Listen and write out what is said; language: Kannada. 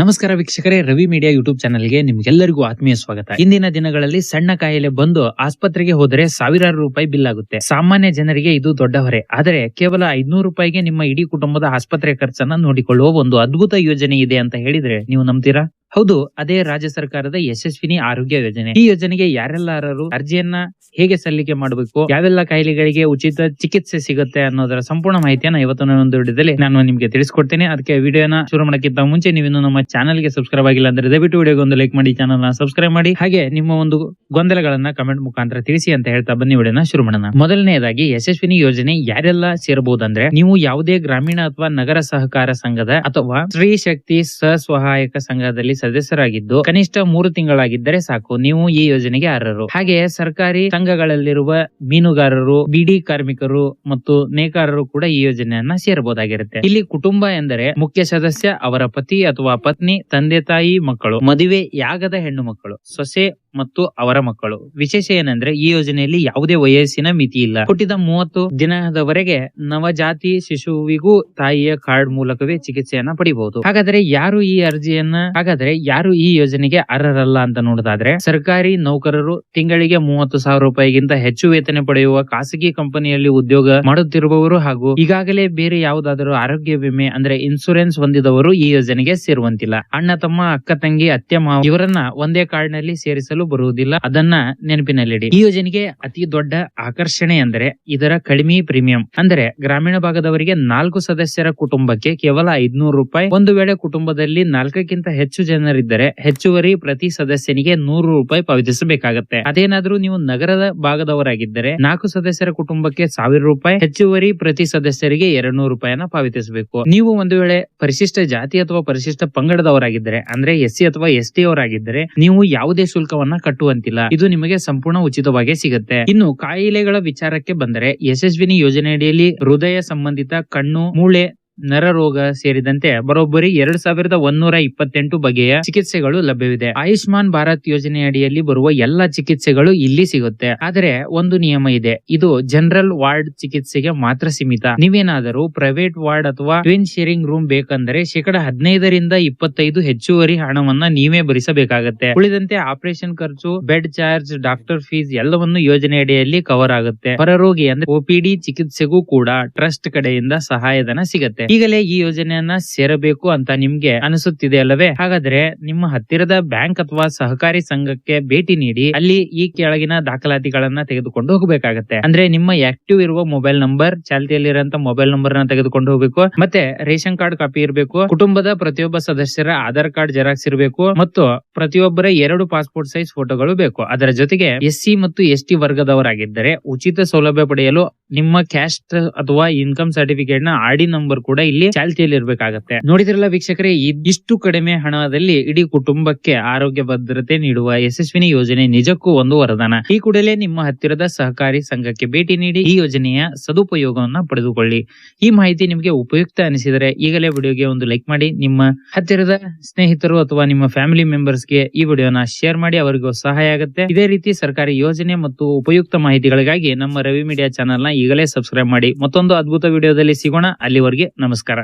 ನಮಸ್ಕಾರ ವೀಕ್ಷಕರೇ, ರವಿ ಮೀಡಿಯಾ ಯೂಟ್ಯೂಬ್ ಚಾನೆಲ್ಗೆ ನಿಮ್ಗೆಲ್ಲರಿಗೂ ಆತ್ಮೀಯ ಸ್ವಾಗತ. ಇಂದಿನ ದಿನಗಳಲ್ಲಿ ಸಣ್ಣ ಕಾಯಿಲೆ ಬಂದು ಆಸ್ಪತ್ರೆಗೆ ಹೋದರೆ ಸಾವಿರಾರು ರೂಪಾಯಿ ಬಿಲ್ ಆಗುತ್ತೆ. ಸಾಮಾನ್ಯ ಜನರಿಗೆ ಇದು ದೊಡ್ಡ ಹೊರೆ. ಆದರೆ ಕೇವಲ 500 ರೂಪಾಯಿಗೆ ನಿಮ್ಮ ಇಡೀ ಕುಟುಂಬದ ಆಸ್ಪತ್ರೆ ಖರ್ಚನ್ನ ನೋಡಿಕೊಳ್ಳುವ ಒಂದು ಅದ್ಭುತ ಯೋಜನೆ ಇದೆ ಅಂತ ಹೇಳಿದ್ರೆ ನೀವು ನಂಬ್ತೀರಾ? ಹೌದು, ಅದೇ ರಾಜ್ಯ ಸರ್ಕಾರದ ಯಶಸ್ವಿನಿ ಆರೋಗ್ಯ ಯೋಜನೆ. ಈ ಯೋಜನೆಗೆ ಯಾರೆಲ್ಲರೂ ಅರ್ಜಿಯನ್ನ ಹೇಗೆ ಸಲ್ಲಿಕೆ ಮಾಡಬೇಕು, ಯಾವೆಲ್ಲ ಕಾಯಿಲೆಗಳಿಗೆ ಉಚಿತ ಚಿಕಿತ್ಸೆ ಸಿಗುತ್ತೆ ಅನ್ನೋದರ ಸಂಪೂರ್ಣ ಮಾಹಿತಿಯನ್ನ ಇವತ್ತಿನ ಒಂದು ವಿಡಿಯೋದಲ್ಲಿ ನಾನು ನಿಮ್ಗೆ ತಿಳಿಸ್ಕೊಡ್ತೇನೆ. ಅದಕ್ಕೆ ವಿಡಿಯೋನ ಶುರು ಮಾಡೋಕ್ಕಿಂತ ಮುಂಚೆ ನೀವಿನ್ನು ನಮ್ಮ ಚಾನಲ್ ಗೆ ಸಬ್ಸ್ಕ್ರೈಬ್ ಆಗಿಲ್ಲ ಅಂದ್ರೆ ದಯವಿಟ್ಟು ವಿಡಿಯೋಗೆ ಒಂದು ಲೈಕ್ ಮಾಡಿ, ಚಾನಲ್ ನ ಸಬ್ಸ್ಕ್ರೈಬ್ ಮಾಡಿ, ಹಾಗೆ ನಿಮ್ಮ ಒಂದು ಗೊಂದಲಗಳನ್ನ ಕಮೆಂಟ್ ಮುಖಾಂತರ ತಿಳಿಸಿ ಅಂತ ಹೇಳ್ತಾ ಬನ್ನಿ ವಿಡಿಯೋನ ಶುರು ಮಾಡೋಣ. ಮೊದಲನೆಯದಾಗಿ ಯಶಸ್ವಿನಿ ಯೋಜನೆ ಯಾರೆಲ್ಲ ಸೇರಬಹುದಂದ್ರೆ, ನೀವು ಯಾವುದೇ ಗ್ರಾಮೀಣ ಅಥವಾ ನಗರ ಸಹಕಾರ ಸಂಘದ ಅಥವಾ ಸ್ತ್ರೀ ಶಕ್ತಿ ಸ್ವಸಹಾಯಕ ಸಂಘದಲ್ಲಿ ಸದಸ್ಯರಾಗಿದ್ದು ಕನಿಷ್ಠ 3 ತಿಂಗಳಾಗಿದ್ದರೆ ಸಾಕು, ನೀವು ಈ ಯೋಜನೆಗೆ ಅರ್ಹರು. ಹಾಗೆಯೇ ಸರ್ಕಾರಿ ಸಂಘಗಳಲ್ಲಿರುವ ಮೀನುಗಾರರು, ಬಿಡಿ ಕಾರ್ಮಿಕರು ಮತ್ತು ನೇಕಾರರು ಕೂಡ ಈ ಯೋಜನೆಯನ್ನ ಸೇರಬಹುದಾಗಿರುತ್ತೆ. ಇಲ್ಲಿ ಕುಟುಂಬ ಎಂದರೆ ಮುಖ್ಯ ಸದಸ್ಯ, ಅವರ ಪತಿ ಅಥವಾ ಪತ್ನಿ, ತಂದೆ ತಾಯಿ, ಮಕ್ಕಳು, ಮದುವೆಯಾಗದ ಹೆಣ್ಣು ಮಕ್ಕಳು, ಸೊಸೆ ಮತ್ತು ಅವರ ಮಕ್ಕಳು. ವಿಶೇಷ ಏನಂದ್ರೆ ಈ ಯೋಜನೆಯಲ್ಲಿ ಯಾವುದೇ ವಯಸ್ಸಿನ ಮಿತಿ ಇಲ್ಲ. ಹುಟ್ಟಿದ 30 ದಿನದವರೆಗೆ ನವಜಾತಿ ಶಿಶುವಿಗೂ ತಾಯಿಯ ಕಾರ್ಡ್ ಮೂಲಕವೇ ಚಿಕಿತ್ಸೆಯನ್ನ ಪಡಿಬಹುದು. ಹಾಗಾದ್ರೆ ಯಾರು ಈ ಯೋಜನೆಗೆ ಅರ್ಹರಲ್ಲ ಅಂತ ನೋಡೋದಾದ್ರೆ, ಸರ್ಕಾರಿ ನೌಕರರು, ತಿಂಗಳಿಗೆ 30,000 ರೂಪಾಯಿಗಿಂತ ಹೆಚ್ಚು ವೇತನ ಪಡೆಯುವ ಖಾಸಗಿ ಕಂಪನಿಯಲ್ಲಿ ಉದ್ಯೋಗ ಮಾಡುತ್ತಿರುವವರು, ಹಾಗೂ ಈಗಾಗಲೇ ಬೇರೆ ಯಾವುದಾದರೂ ಆರೋಗ್ಯ ವಿಮೆ ಅಂದ್ರೆ ಇನ್ಸೂರೆನ್ಸ್ ಹೊಂದಿದವರು ಈ ಯೋಜನೆಗೆ ಸೇರುವಂತಿಲ್ಲ. ಅಣ್ಣ ತಮ್ಮ, ಅಕ್ಕ ತಂಗಿ, ಅತ್ತೆ ಮಾವ ಇವರನ್ನ ಒಂದೇ ಕಾರ್ಡ್ ನಲ್ಲಿ ಸೇರಿಸಲು ಬರುವುದಿಲ್ಲ, ಅದನ್ನ ನೆನಪಿನಲ್ಲಿಡಿ. ಈ ಯೋಜನೆಗೆ ಅತಿ ದೊಡ್ಡ ಆಕರ್ಷಣೆ ಅಂದ್ರೆ ಇದರ ಕಡಿಮೆ ಪ್ರೀಮಿಯಂ. ಅಂದ್ರೆ ಗ್ರಾಮೀಣ ಭಾಗದವರಿಗೆ 4 ಸದಸ್ಯರ ಕುಟುಂಬಕ್ಕೆ ಕೇವಲ 500 ರೂಪಾಯಿ. ಒಂದು ವೇಳೆ ಕುಟುಂಬದಲ್ಲಿ 4ಕ್ಕಿಂತ ಹೆಚ್ಚು ಜನರಿದ್ದರೆ ಹೆಚ್ಚುವರಿ ಪ್ರತಿ ಸದಸ್ಯನಿಗೆ 100 ರೂಪಾಯಿ ಪಾವತಿಸಬೇಕಾಗತ್ತೆ. ಅದೇನಾದ್ರೂ ನೀವು ನಗರದ ಭಾಗದವರಾಗಿದ್ದರೆ 4 ಸದಸ್ಯರ ಕುಟುಂಬಕ್ಕೆ 1000 ರೂಪಾಯಿ, ಹೆಚ್ಚುವರಿ ಪ್ರತಿ ಸದಸ್ಯರಿಗೆ 200 ರೂಪಾಯಿನ ಪಾವತಿಸಬೇಕು. ನೀವು ಒಂದು ವೇಳೆ ಪರಿಶಿಷ್ಟ ಜಾತಿ ಅಥವಾ ಪರಿಶಿಷ್ಟ ಪಂಗಡದವರಾಗಿದ್ದರೆ ಅಂದ್ರೆ SC ಅಥವಾ ST ಅವರಾಗಿದ್ದರೆ ನೀವು ಯಾವುದೇ ಶುಲ್ಕವನ್ನ ಕಟ್ಟುವಂತಿಲ್ಲ. ಇದು ನಿಮಗೆ ಸಂಪೂರ್ಣ ಉಚಿತವಾಗಿ ಸಿಗುತ್ತೆ. ಇನ್ನು ಕಾಯಿಲೆಗಳ ವಿಚಾರಕ್ಕೆ ಬಂದರೆ, ಯಶಸ್ವಿನಿ ಯೋಜನೆಯಡಿಯಲ್ಲಿ ಹೃದಯ ಸಂಬಂಧಿತ, ಕಣ್ಣು, ಮೂಳೆ, ನರರೋಗ ಸೇರಿದಂತೆ ಬರೋಬ್ಬರಿ 2128 ಬಗೆಯ ಚಿಕಿತ್ಸೆಗಳು ಲಭ್ಯವಿದೆ. ಆಯುಷ್ಮಾನ್ ಭಾರತ್ ಯೋಜನೆಯಡಿಯಲ್ಲಿ ಬರುವ ಎಲ್ಲಾ ಚಿಕಿತ್ಸೆಗಳು ಇಲ್ಲಿ ಸಿಗುತ್ತೆ. ಆದರೆ ಒಂದು ನಿಯಮ ಇದೆ, ಇದು ಜನರಲ್ ವಾರ್ಡ್ ಚಿಕಿತ್ಸೆಗೆ ಮಾತ್ರ ಸೀಮಿತ. ನೀವೇನಾದರೂ ಪ್ರೈವೇಟ್ ವಾರ್ಡ್ ಅಥವಾ ಟ್ವಿನ್ ಶೇರಿಂಗ್ ರೂಮ್ ಬೇಕಂದ್ರೆ ಶೇಕಡ 15ರಿಂದ 25 ಹೆಚ್ಚುವರಿ ಹಣವನ್ನ ನೀವೇ ಭರಿಸಬೇಕಾಗತ್ತೆ. ಉಳಿದಂತೆ ಆಪರೇಷನ್ ಖರ್ಚು, ಬೆಡ್ ಚಾರ್ಜ್, ಡಾಕ್ಟರ್ ಫೀಸ್ ಎಲ್ಲವನ್ನು ಯೋಜನೆಯಡಿಯಲ್ಲಿ ಕವರ್ ಆಗುತ್ತೆ. ಹೊರರೋಗಿ ಅಂದ್ರೆ OPD ಚಿಕಿತ್ಸೆಗೂ ಕೂಡ ಟ್ರಸ್ಟ್ ಕಡೆಯಿಂದ ಸಹಾಯಧನ ಸಿಗುತ್ತೆ. ಈಗಲೇ ಈ ಯೋಜನೆಯನ್ನ ಸೇರಬೇಕು ಅಂತ ನಿಮ್ಗೆ ಅನಿಸುತ್ತಿದೆ ಅಲ್ಲವೇ? ಹಾಗಾದ್ರೆ ನಿಮ್ಮ ಹತ್ತಿರದ ಬ್ಯಾಂಕ್ ಅಥವಾ ಸಹಕಾರಿ ಸಂಘಕ್ಕೆ ಭೇಟಿ ನೀಡಿ ಅಲ್ಲಿ ಈ ಕೆಳಗಿನ ದಾಖಲಾತಿಗಳನ್ನ ತೆಗೆದುಕೊಂಡು ಹೋಗಬೇಕಾಗತ್ತೆ. ಅಂದ್ರೆ ನಿಮ್ಮ ಆಕ್ಟಿವ್ ಇರುವ ಮೊಬೈಲ್ ನಂಬರ್, ಚಾಲ್ತಿಯಲ್ಲಿರುವಂತ ಮೊಬೈಲ್ ನಂಬರ್ ನ ತೆಗೆದುಕೊಂಡು ಹೋಗಬೇಕು, ಮತ್ತೆ ರೇಷನ್ ಕಾರ್ಡ್ ಕಾಪಿ ಇರಬೇಕು, ಕುಟುಂಬದ ಪ್ರತಿಯೊಬ್ಬ ಸದಸ್ಯರ ಆಧಾರ್ ಕಾರ್ಡ್ ಜೆರಾಕ್ಸ್ ಇರಬೇಕು, ಮತ್ತು ಪ್ರತಿಯೊಬ್ಬರ 2 ಪಾಸ್ಪೋರ್ಟ್ ಸೈಜ್ ಫೋಟೋಗಳು ಬೇಕು. ಅದರ ಜೊತೆಗೆ SC ಮತ್ತು ST ವರ್ಗದವರಾಗಿದ್ದರೆ ಉಚಿತ ಸೌಲಭ್ಯ ಪಡೆಯಲು ನಿಮ್ಮ ಕ್ಯಾಸ್ಟ್ ಅಥವಾ ಇನ್ಕಮ್ ಸರ್ಟಿಫಿಕೇಟ್ ನ RD ನಂಬರ್ ಕೂಡ ಇಲ್ಲಿ ಚಾಲ್ತಿಯಲ್ಲಿ ಇರಬೇಕಾಗತ್ತೆ. ನೋಡಿದ್ರಲ್ಲ ವೀಕ್ಷಕರೇ, ಇಷ್ಟು ಕಡಿಮೆ ಹಣದಲ್ಲಿ ಇಡೀ ಕುಟುಂಬಕ್ಕೆ ಆರೋಗ್ಯ ಭದ್ರತೆ ನೀಡುವ ಯಶಸ್ವಿನಿ ಯೋಜನೆ ನಿಜಕ್ಕೂ ಒಂದು ವರದಾನ. ಈ ಕೂಡಲೇ ನಿಮ್ಮ ಹತ್ತಿರದ ಸಹಕಾರಿ ಸಂಘಕ್ಕೆ ಭೇಟಿ ನೀಡಿ ಈ ಯೋಜನೆಯ ಸದುಪಯೋಗವನ್ನ ಪಡೆದುಕೊಳ್ಳಿ. ಈ ಮಾಹಿತಿ ನಿಮಗೆ ಉಪಯುಕ್ತ ಅನಿಸಿದರೆ ಈಗಲೇ ವಿಡಿಯೋಗೆ ಒಂದು ಲೈಕ್ ಮಾಡಿ, ನಿಮ್ಮ ಹತ್ತಿರದ ಸ್ನೇಹಿತರು ಅಥವಾ ನಿಮ್ಮ ಫ್ಯಾಮಿಲಿ ಮೆಂಬರ್ಸ್ ಗೆ ಈ ವಿಡಿಯೋನ ಶೇರ್ ಮಾಡಿ, ಅವರಿಗೂ ಸಹಾಯ ಆಗುತ್ತೆ. ಇದೇ ರೀತಿ ಸರ್ಕಾರಿ ಯೋಜನೆ ಮತ್ತು ಉಪಯುಕ್ತ ಮಾಹಿತಿಗಳಿಗಾಗಿ ನಮ್ಮ ರವಿ ಮೀಡಿಯಾ ಚಾನೆಲ್ ನ ಈಗಲೇ ಸಬ್ಸ್ಕ್ರೈಬ್ ಮಾಡಿ. ಮತ್ತೊಂದು ಅದ್ಭುತ ವಿಡಿಯೋದಲ್ಲಿ ಸಿಗೋಣ. ಅಲ್ಲಿವರೆಗೆ ನಮಸ್ಕಾರ.